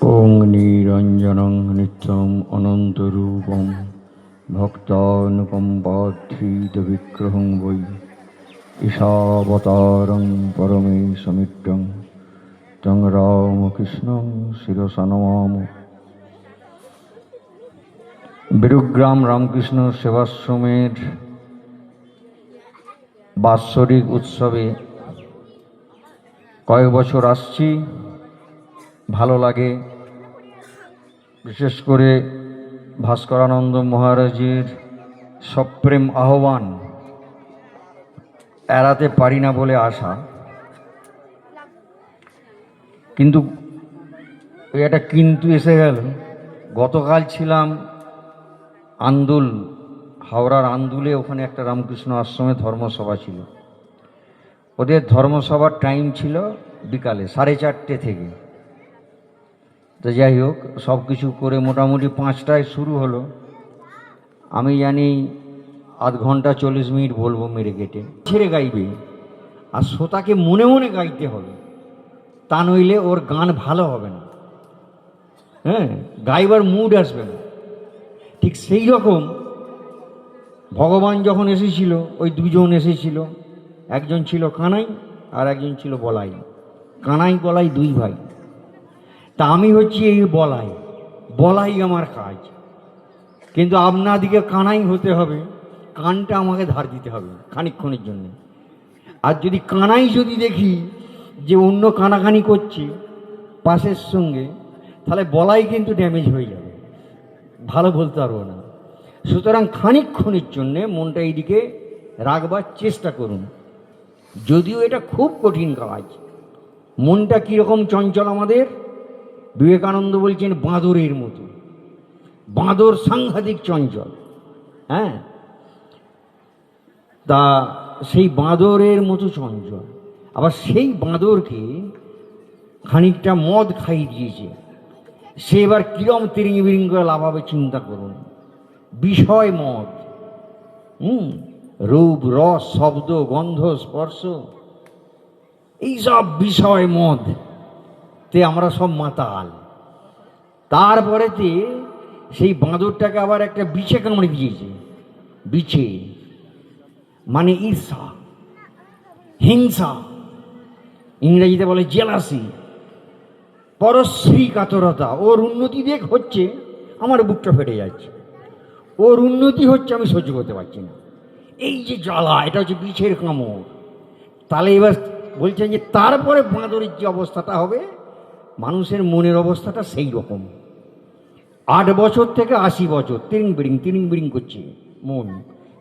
ওং নিরঞ্জনং নিত্যম অনন্তরূপম ভক্তানুকম্পাধৃতবিগ্রহং বৈ ঈশাবতারং পরমেশমিড্ডং তং রামকৃষ্ণং শিরসা নমামি। বিরুগ্রাম রামকৃষ্ণ সেবাশ্রমের বাৎসরিক উৎসবে কয়েক বছর আসছি, ভালো লাগে। বিশেষ করে ভাস্করানন্দ মহারাজের সপ্রেম আহ্বান এড়াতে পারি না বলে আশা, কিন্তু এটা কিন্তু এসে গেল। গতকাল ছিলাম আন্দুল, হাওড়ার আন্দুলে, ওখানে একটা রামকৃষ্ণ আশ্রমে ধর্মসভা ছিল। ওদের ধর্মসভার টাইম ছিল বিকালে 4:30 থেকে। তো যাই হোক, সব কিছু করে মোটামুটি 5টায় শুরু হলো। আমি জানি আধ ঘন্টা 40 মিনিট বলবো মেরে কেটে। ছেড়ে গাইবে আর শ্রোতাকে মনে মনে গাইতে হবে, তা নইলে ওর গান ভালো হবে না, হ্যাঁ, গাইবার মুড আসবে না। ঠিক সেই রকম ভগবান যখন এসেছিল, ওই দুজন এসেছিল, একজন ছিল কানাই আর একজন ছিল বলাই। কানাই বলাই দুই ভাই। তা আমি হচ্ছি এই বলাই, বলাই আমার কাজ। কিন্তু আপনাদিকে কানাই হতে হবে, কানটা আমাকে ধার দিতে হবে খানিকক্ষণের জন্য। আর যদি কানাই যদি দেখি যে অন্য কানাকানি করছে পাশের সঙ্গে, তাহলে বলাই কিন্তু ড্যামেজ হয়ে যাবে, ভালো বলতে পারবো না। সুতরাং খানিকক্ষণের জন্যে মনটা এইদিকে রাখবার চেষ্টা করুন, যদিও এটা খুব কঠিন কাজ। মনটা কীরকম চঞ্চল আমাদের, বিবেকানন্দ বলছেন বাঁদরের মতো। বাঁদর সাংঘাতিক চঞ্চল, হ্যাঁ। তা সেই বাঁদরের মতো চঞ্চল, আবার সেই বাঁদরকে খানিকটা মদ খাইয়ে দিয়েছে, সে এবার কিরম তিরিং বিরিং করে লাফাবে চিন্তা করুন। বিষয় মদ, রূপ রস শব্দ গন্ধ স্পর্শ, এইসব বিষয় মদ তে আমরা সব মাতাল। তারপরেতে সেই বাঁদরটাকে আবার একটা বিছে কামড়ে দিয়েছে। বিছে মানে ঈর্ষা, হিংসা, ইংরেজিতে বলে জেলাসি, পরশ্রী কাতরতা। ওর উন্নতি দেখ হচ্ছে, আমার বুকটা ফেটে যাচ্ছে। ওর উন্নতি হচ্ছে, আমি সহ্য করতে পারছি না। এই যে জ্বালা, এটা হচ্ছে বিছের কামড়। তাহলে এবার বলছেন যে তারপরে বাঁদরের যে অবস্থাটা হবে, মানুষের মনের অবস্থাটা সেই রকম। 8 বছর থেকে 80 বছর তিরিং বিরিং করছে মন।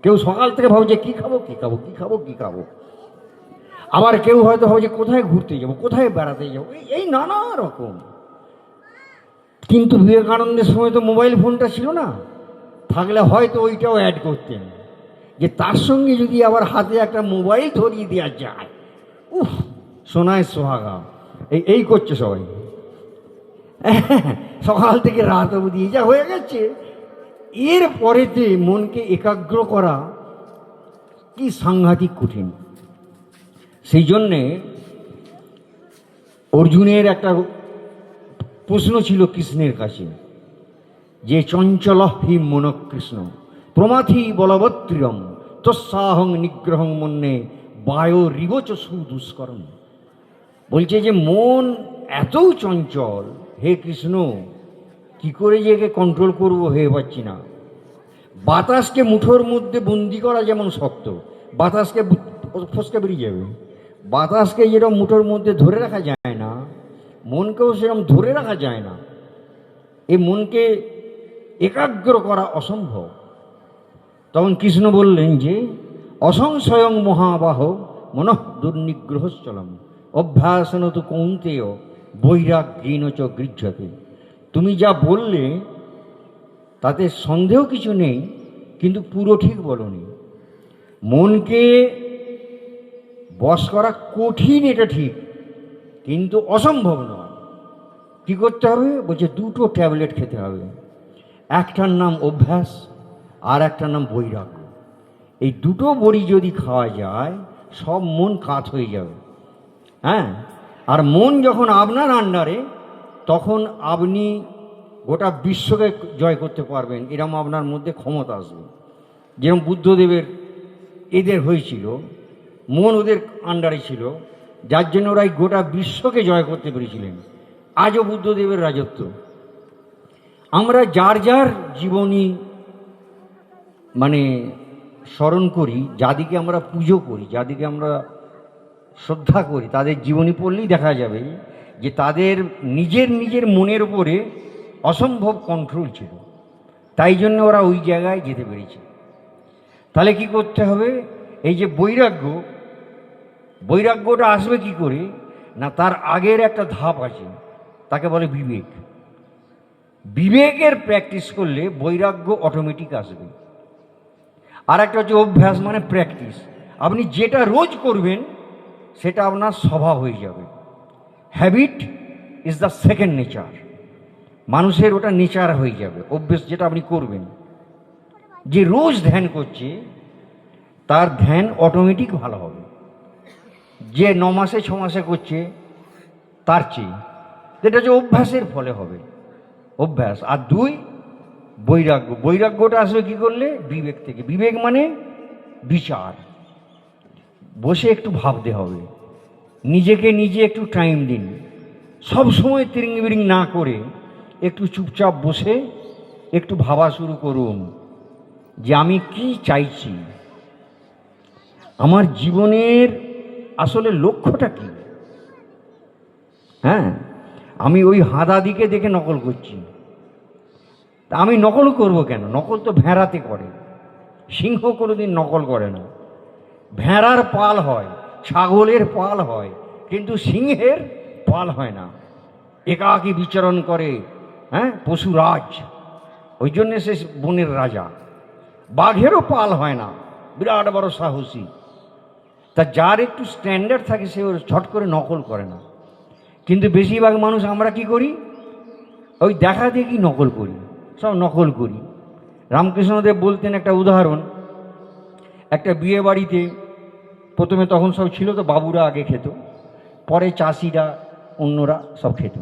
কেউ সকাল থেকে ভাবছে কী খাবো কী খাবো কী খাবো কী খাবো, আবার কেউ হয়তো ভাবছে কোথায় ঘুরতে যাবো কোথায় বেড়াতে যাবো, এই নানা রকম। কিন্তু বিবেকানন্দের সময় তো মোবাইল ফোনটা ছিল না, থাকলে হয়তো ওইটাও অ্যাড করতেন, যে তার সঙ্গে যদি আবার হাতে একটা মোবাইল ধরিয়ে দেওয়া যায়, উফ, সোনায় সোহাগা। এই করছে সবাই, সকাল থেকে রাত অবধি যা হয়ে গেছে। এর পরেতে মনকে একাগ্র করা কি সাংঘাতিক কঠিন। সেই জন্যে অর্জুনের একটা প্রশ্ন ছিল কৃষ্ণের কাছে, যে চঞ্চল হি মন কৃষ্ণ প্রমাথি বলবত্রিয়ম তস্যাহং নিগ্রহং মন্যে বায়ো রিবচ সুদুষ্করণ। বলছে যে মন এত চঞ্চল, হে কৃষ্ণ, কি করে যে একে কন্ট্রোল করবো ভেবে পাচ্ছি না। বাতাসকে মুঠোর মধ্যে বন্দি করা যেমন শক্ত, বাতাসকে ফসকে বেরিয়ে যাবে। বাতাসকে যেরকম মুঠোর মধ্যে ধরে রাখা যায় না, মনকেও সেরকম ধরে রাখা যায় না। এই মনকে একাগ্র করা অসম্ভব। তখন কৃষ্ণ বললেন যে অসংশয়ং মহাবাহ মনঃ দুর্নিগ্রহশ্চলম অভ্যাসন তো কৌন্তেয় বৈরাগ্যেন চ গৃহ্যতে। তুমি যা বললে তাতে সন্দেহ কিছু নেই, কিন্তু পুরো ঠিক বলনি। মনকে বশ করা কঠিন, এটা ঠিক, কিন্তু অসম্ভব নয়। কী করতে হবে? বলছে 2টো ট্যাবলেট খেতে হবে। একটার নাম অভ্যাস আর একটার নাম বৈরাগ্য। এই 2টো বড়ি যদি খাওয়া যায়, সব মন কাত হয়ে যাবে, হ্যাঁ। আর মন যখন আপনার আন্ডারে, তখন আপনি গোটা বিশ্বকে জয় করতে পারবেন, এরম আপনার মধ্যে ক্ষমতা আসবে। যেরকম বুদ্ধদেবের এদের হয়েছিল, মন ওদের আন্ডারে ছিল, যার জন্য ওরা এই গোটা বিশ্বকে জয় করতে পেরেছিলেন। আজও বুদ্ধদেবের রাজত্ব। আমরা যার যার জীবনী মানে স্মরণ করি, যাদিকে আমরা পুজো করি, যাদিকে আমরা শ্রদ্ধা করি, তাদের জীবনী পড়লেই দেখা যাবে যে তাদের নিজের নিজের মনের উপরে অসম্ভব কন্ট্রোল ছিল, তাই জন্য ওরা ওই জায়গায় যেতে পেরেছে। তাহলে কি করতে হবে? এই যে বৈরাগ্য, বৈরাগ্যটা আসবে কি করে না, তার আগের একটা ধাপ আছে, তাকে বলে বিবেক। বিবেকের প্র্যাকটিস করলে বৈরাগ্য অটোমেটিক আসবে। আর একটা হচ্ছে অভ্যাস, মানে প্র্যাকটিস। আপনি যেটা রোজ করবেন সেটা আপনার স্বভাব হয়ে যাবে। Habit is the second nature. মানুষের ওটা নেচার হয়ে যাবে, অভ্যেস যেটা আপনি করবেন। যে রোজ ধ্যান করছে তার ধ্যান অটোমেটিক ভালো হবে। যে 9 মাসে 6 মাসে করছে তার চেয়ে, যেটা হচ্ছে অভ্যাসের ফলে হবে, অভ্যাস। আর 2 বৈরাগ্য। বৈরাগ্যটা আসবে কি করলে? বিবেক থেকে। বিবেক মানে বিচার। বসে একটু ভাবতে হবে, নিজেকে নিজে একটু টাইম দিন। সব সময় তিরিং বিরিং না করে একটু চুপচাপ বসে একটু ভাবা শুরু করুন যে আমি কি চাইছি, আমার জীবনের আসলে লক্ষ্যটা কি। হ্যাঁ, আমি ওই হাঁদাদিকে দেখে নকল করছি, তা আমি নকল করব কেন? নকল তো ভেড়াতে করে, সিংহ কোনোদিন নকল করে না। ভেড়ার পাল হয়, ছাগলের পাল হয়, কিন্তু সিংহের পাল হয় না। একাকী বিচরণ করে, হ্যাঁ, পশুরাজ, ওই জন্যে সে বনের রাজা। বাঘেরও পাল হয় না, বিরাট বড় সাহসী। তা যার একটু স্ট্যান্ডার্ড থাকে সে ছট করে নকল করে না। কিন্তু বেশিরভাগ মানুষ আমরা কি করি? ওই দেখা দেখি নকল করি, সব নকল করি। রামকৃষ্ণদেব বলতেন একটা উদাহরণ, একটা বিয়ে বাড়িতে প্রথমে তখন সব ছিল তো বাবুরা আগে খেত, পরে চাষিরা অন্যরা সব খেত।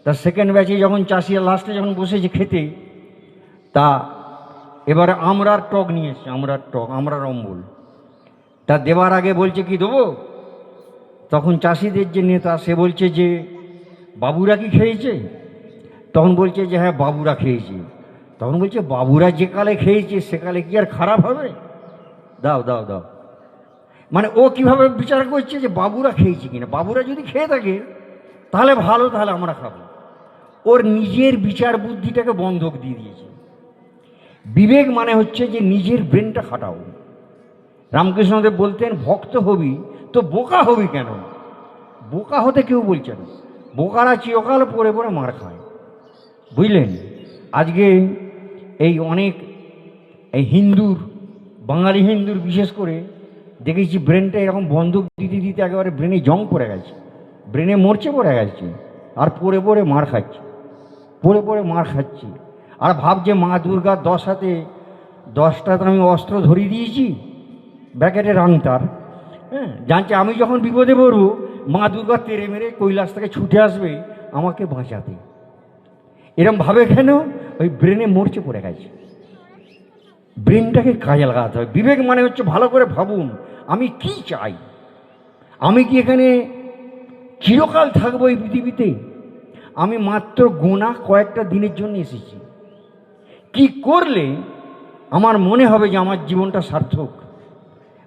তা সেকেন্ড ব্যাচে যখন চাষিরা লাস্টে যখন বসেছে খেতে, তা এবারে আমরার টক নিয়ে এসছে, আমরার টক, আমরার অম্বল। তা দেবার আগে বলছে কি দেবো? তখন চাষিদের যে নেতা সে বলছে যে বাবুরা কি খেয়েছে? তখন বলছে যে হ্যাঁ বাবুরা খেয়েছে। তখন বলছে বাবুরা যে কালে খেয়েছে সেকালে কি আর খারাপ হবে? দাও দাও দাও। মানে ও কিভাবে বিচার করছে যে বাবুরা খেয়েছে কিনা, বাবুরা যদি খেয়ে থাকে তাহলে ভালো, তাহলে আমরা খাবো। ওর নিজের বিচার বুদ্ধিটাকে বন্ধক দিয়ে দিয়েছে। বিবেক মানে হচ্ছে যে নিজের ব্রেনটা খাটাও। রামকৃষ্ণদেব বলতেন ভক্ত হবি তো বোকা হবি কেন? বোকা হতে কেউ বলছে না, বোকারা চিরকাল পড়ে পড়ে মার খায়, বুঝলেন? আজকে এই অনেক এই হিন্দুর, বাঙালি হিন্দুর বিশেষ করে দেখেছি ব্রেনটা এরকম বন্ধক দিতে দিতে একেবারে ব্রেনে জং পড়ে গেছে, ব্রেনে মরচে পড়ে গেছে, আর পড়ে পড়ে মার খাচ্ছে, পড়ে পড়ে মার খাচ্ছি। আর ভাবছে মা দুর্গার 10 হাতে 10টা তো আমি অস্ত্র ধরিয়ে দিয়েছি, ব্যাকেটের আংটার। হ্যাঁ, জানছে আমি যখন বিপদে পড়বো মা দুর্গা তেড়ে মেরে কৈলাস থেকে ছুটে আসবে আমাকে বাঁচাতে। এরম ভাবে কেন? ওই ব্রেনে মরচে পড়ে গেছে। ব্রেনটাকে কাজে লাগাতে হবে। বিবেক মানে হচ্ছে ভালো করে ভাবুন আমি কি চাই, আমি কি এখানে চিরকাল থাকবো এই পৃথিবীতে? আমি মাত্র গোনা কয়েকটা দিনের জন্য এসেছি। কি করলে আমার মনে হবে যে আমার জীবনটা সার্থক,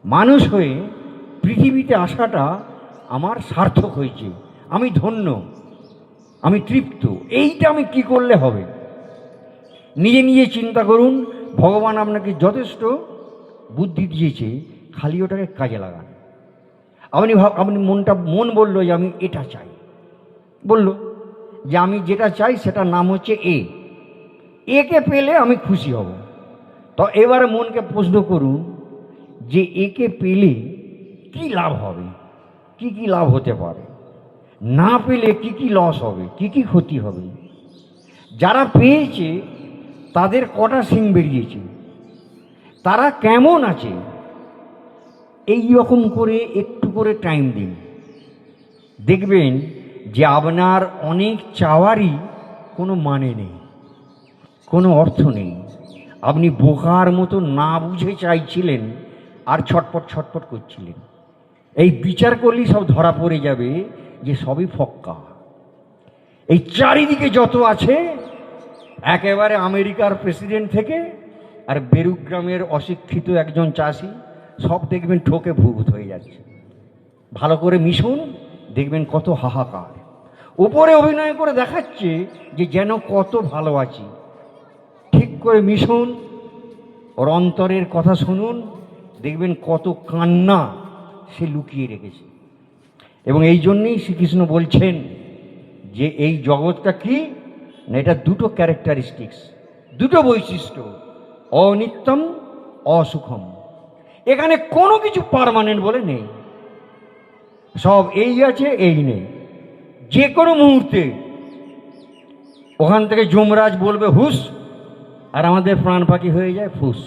মানুষ হয়ে পৃথিবীতে আসাটা আমার সার্থক হয়েছে, আমি ধন্য, আমি তৃপ্ত। এইটা আমি কি করলে হবে? নিজে নিজে চিন্তা করুন। ভগবান আপনাকে যথেষ্ট বুদ্ধি দিয়েছে, খালি ওটাকে কাজে লাগান। আপনি মন বললো যে আমি এটা চাই, বললো যে আমি যেটা চাই সেটার নাম হচ্ছে একে পেলে আমি খুশি হব। তো এবারে মনকে প্রশ্ন করুন যে একে পেলে কি লাভ হবে, কি কি লাভ হতে পারে, না পেলে কি কি লস হবে, কি কি ক্ষতি হবে। যারা পেয়েছে তাদের কটা শিং বেরিয়েছে, তারা কেমন আছে, এই রকম করে একটু করে টাইম দিন, দেখবেন যে আপনার অনেক চাওয়ারই কোনো মানে নেই, কোনো অর্থ নেই। আপনি বোকার মতো না বুঝে চাইছিলেন আর ছটপট ছটপট করছিলেন। এই বিচার করলেই সব ধরা পড়ে যাবে যে সবই ফক্কা। এই চারিদিকে যত আছে, একেবারে আমেরিকার প্রেসিডেন্ট থেকে আর বেরুগ্রামের অশিক্ষিত একজন চাষি, সব দেখবেন ঠকে ভূত হয়ে যাচ্ছে। ভালো করে মিশুন, দেখবেন কত হাহাকার। ওপরে অভিনয় করে দেখাচ্ছে যে যেন কত ভালো আছি। ঠিক করে মিশুন, ওর অন্তরের কথা শুনুন, দেখবেন কত কান্না সে লুকিয়ে রেখেছে। এবং এই জন্যেই শ্রীকৃষ্ণ বলছেন যে এই জগৎটা কি না, এটা দুটো ক্যারেক্টারিস্টিক্স, দুটো বৈশিষ্ট্য, অনিত্যম অসুখম। এখানে কোনো কিছু পার্মানেন্ট বলে নেই, সব এই আছে এই নেই। যে কোনো মুহূর্তে ওখান থেকে যমরাজ বলবে হুস, আর আমাদের প্রাণ পাখি হয়ে যায় ফুস।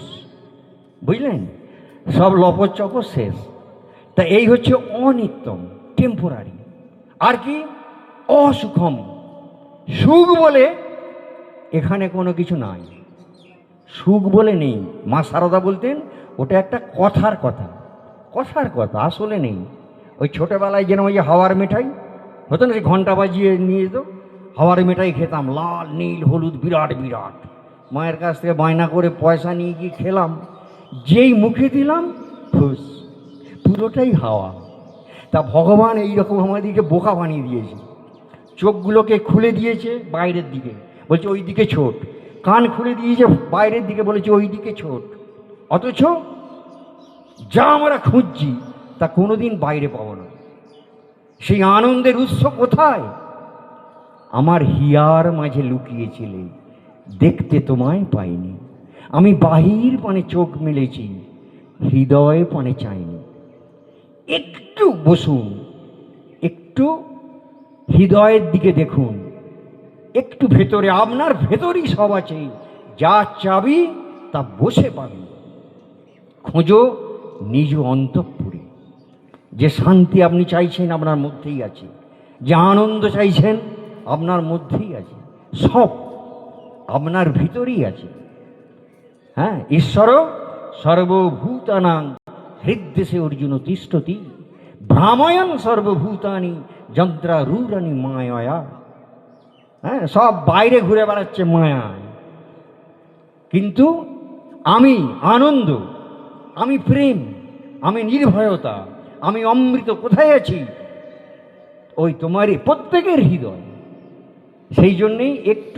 বুঝলেন? সব লপর চপর শেষ। তা এই হচ্ছে অনিত্যম, টেম্পোরারি। আর কি অসুখম, সুখ বলে এখানে কোনো কিছু নাই, সুখ বলে নেই। মা সারদা বলতেন ওটা একটা কথার কথা, কথার কথা, আসলে নেই। ওই ছোটোবেলায় যেন ওই যে হাওয়ার মিঠাই হতো না, সেই ঘন্টা বাজিয়ে নিয়ে যেত, হাওয়ার মিঠাই খেতাম, লাল নীল হলুদ বিরাট বিরাট। মায়ের কাছ থেকে বায়না করে পয়সা নিয়ে গিয়ে খেলাম, যেই মুখে দিলাম ফুস, পুরোটাই হাওয়া। তা ভগবান এইরকম আমাদেরকে বোকা বানিয়ে দিয়েছে। চোখগুলোকে খুলে দিয়েছে বাইরের দিকে, বলছে ওই দিকে ছোট। কান খুলে দিয়েছে বাইরের দিকে, বলেছে ওই দিকে ছোট। অথচ যা আমরা খুঁজছি তা কোনোদিন বাইরে পাবো না। সেই আনন্দের উৎস কোথায়? আমার হিয়ার মাঝে লুকিয়েছিলে, দেখতে তোমায় পাইনি। আমি বাহির পানে চোখ মেলেছি, হৃদয় পানে চাইনি। একটু বসুন, একটু হৃদয়ের দিকে দেখুন, একটু ভেতরে, আপনার ভেতরই সব আছে। যা চাবি তা বসে পাবি। খোঁজো নিজ অন্তঃপুরে। যে শান্তি আপনি চাইছেন আপনার মধ্যেই আছে, যে আনন্দ চাইছেন আপনার মধ্যেই আছে, সব আপনার ভিতরেই আছে। হ্যাঁ, ঈশ্বর সর্বভূতানাং হৃদ্দেশে অর্জুন তিষ্ঠতি, ভ্রাময়ন সর্বভূতানি যন্ত্রারূঢ়ানি মায়া। হ্যাঁ, সব বাইরে ঘুরে বেড়াচ্ছে মায়ায়, কিন্তু আমি আনন্দ, আমি প্রেম, আমি নির্ভয়তা, আমি অমৃত কোথায় আছি? ওই তোমারই প্রত্যেকের হৃদয়। সেই জন্যেই একটু